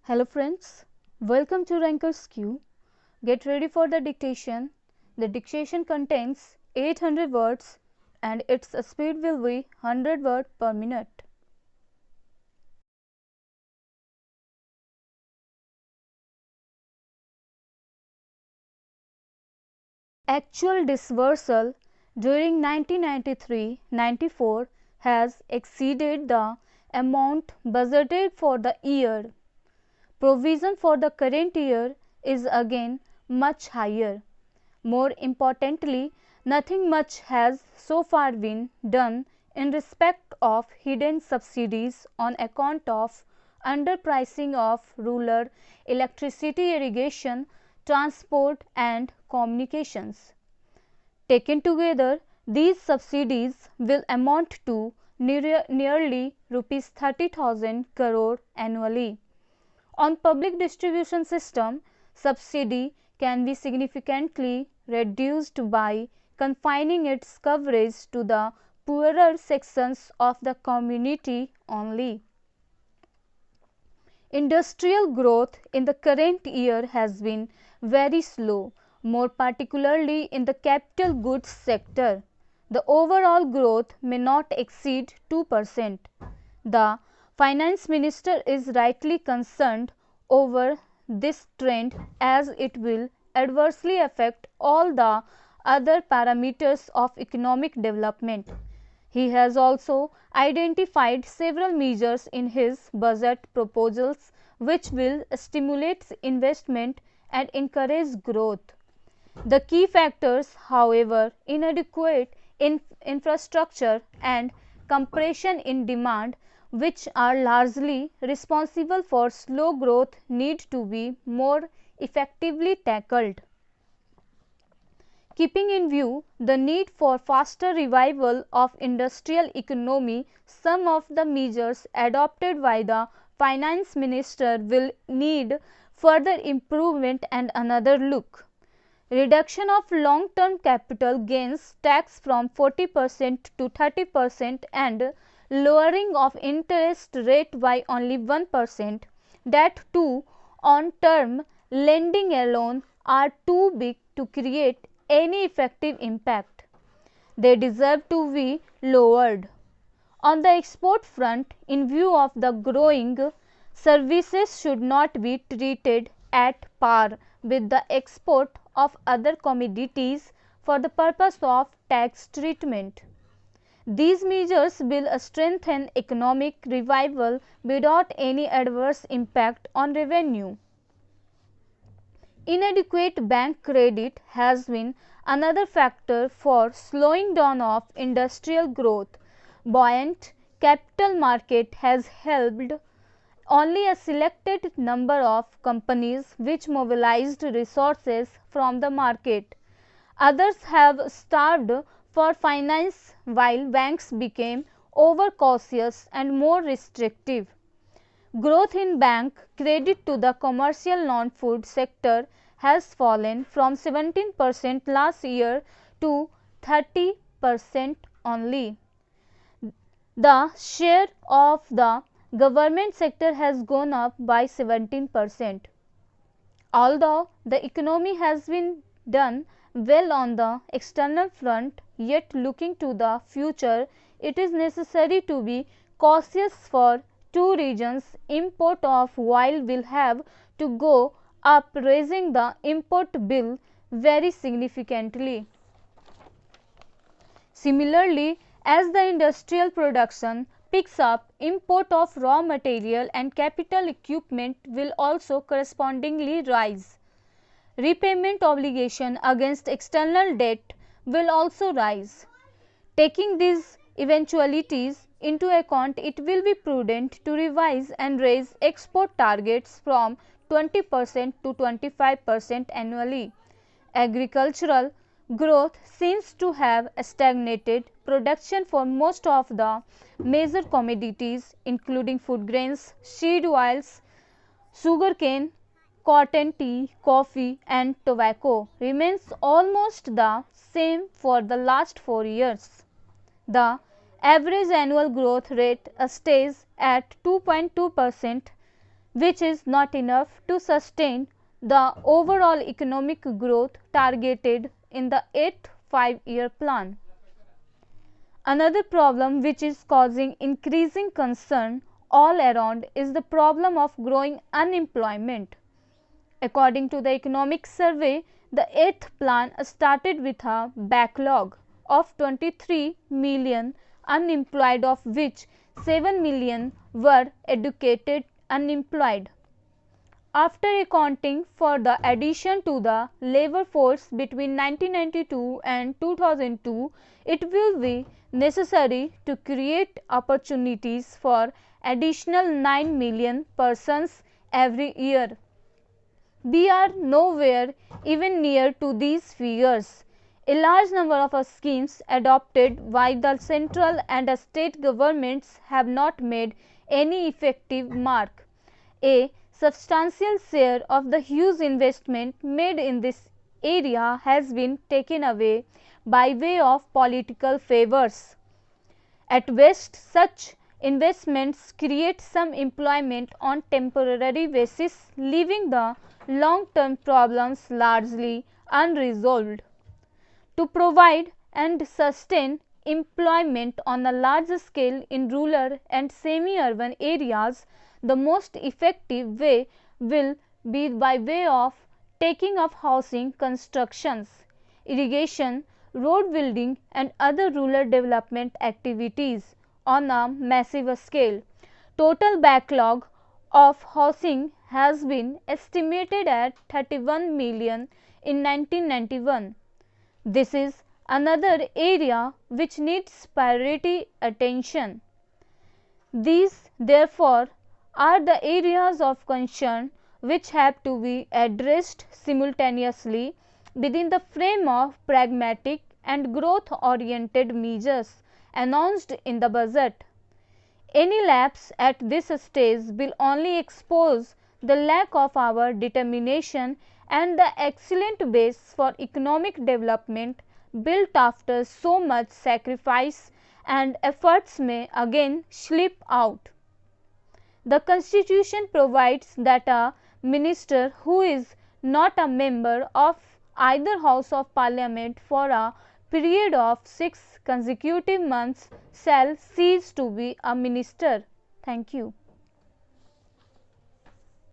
Hello friends, welcome to Ranker's Queue. Get ready for the dictation. The dictation contains 800 words and its speed will be 100 words per minute. Actual disbursal during 1993-94 has exceeded the amount budgeted for the year. Provision for the current year is again much higher. More importantly, nothing much has so far been done in respect of hidden subsidies on account of underpricing of rural electricity, irrigation, transport and communications. Taken together, these subsidies will amount to nearly rupees 30,000 crore annually. On public distribution system, subsidy can be significantly reduced by confining its coverage to the poorer sections of the community only. Industrial growth in the current year has been very slow, more particularly in the capital goods sector. The overall growth may not exceed 2%. The Finance Minister is rightly concerned over this trend as it will adversely affect all the other parameters of economic development. He has also identified several measures in his budget proposals which will stimulate investment and encourage growth. The key factors, however, inadequate infrastructure and compression in demand, which are largely responsible for slow growth, need to be more effectively tackled. Keeping in view the need for faster revival of industrial economy, some of the measures adopted by the Finance Minister will need further improvement and another look. Reduction of long-term capital gains tax from 40% to 30% and lowering of interest rate by only 1%, that too on term lending alone, are too big to create any effective impact. They deserve to be lowered. On the export front, in view of the growing, services should not be treated at par with the export of other commodities for the purpose of tax treatment. These measures will strengthen economic revival without any adverse impact on revenue. Inadequate bank credit has been another factor for slowing down of industrial growth. Buoyant capital market has helped only a selected number of companies which mobilized resources from the market. Others have starved for finance while banks became overcautious and more restrictive. Growth in bank credit to the commercial non-food sector has fallen from 17% last year to 30% only. The share of the government sector has gone up by 17%. Although the economy has been done well on the external front, yet looking to the future, it is necessary to be cautious for two reasons. Import of oil will have to go up, raising the import bill very significantly. Similarly, as the industrial production picks up, import of raw material and capital equipment will also correspondingly rise. Repayment obligation against external debt will also rise. Taking these eventualities into account, it will be prudent to revise and raise export targets from 20% to 25% annually. Agricultural growth seems to have stagnated. Production for most of the major commodities including food grains, seed oils, sugarcane, cotton, tea, coffee and tobacco remains almost the same for the last 4 years. The average annual growth rate stays at 2.2%, which is not enough to sustain the overall economic growth targeted in the 8th five-year plan. Another problem which is causing increasing concern all around is the problem of growing unemployment. According to the economic survey, the 8th plan started with a backlog of 23 million unemployed, of which 7 million were educated unemployed. After accounting for the addition to the labor force between 1992 and 2002, it will be necessary to create opportunities for additional 9 million persons every year. We are nowhere even near to these figures. A large number of schemes adopted by the central and state governments have not made any effective mark. A substantial share of the huge investment made in this area has been taken away by way of political favors. At best, such investments create some employment on temporary basis, leaving the long-term problems largely unresolved. To provide and sustain employment on a large scale in rural and semi-urban areas, the most effective way will be by way of taking up housing constructions, irrigation, road building and other rural development activities on a massive scale. Total backlog of housing has been estimated at 31 million in 1991. This is another area which needs priority attention. These, therefore, are the areas of concern which have to be addressed simultaneously within the frame of pragmatic and growth-oriented measures announced in the budget. Any lapse at this stage will only expose the lack of our determination and the excellent base for economic development built after so much sacrifice and efforts may again slip out. The Constitution provides that a minister who is not a member of either House of Parliament for a period of 6 consecutive months shall cease to be a minister. Thank you.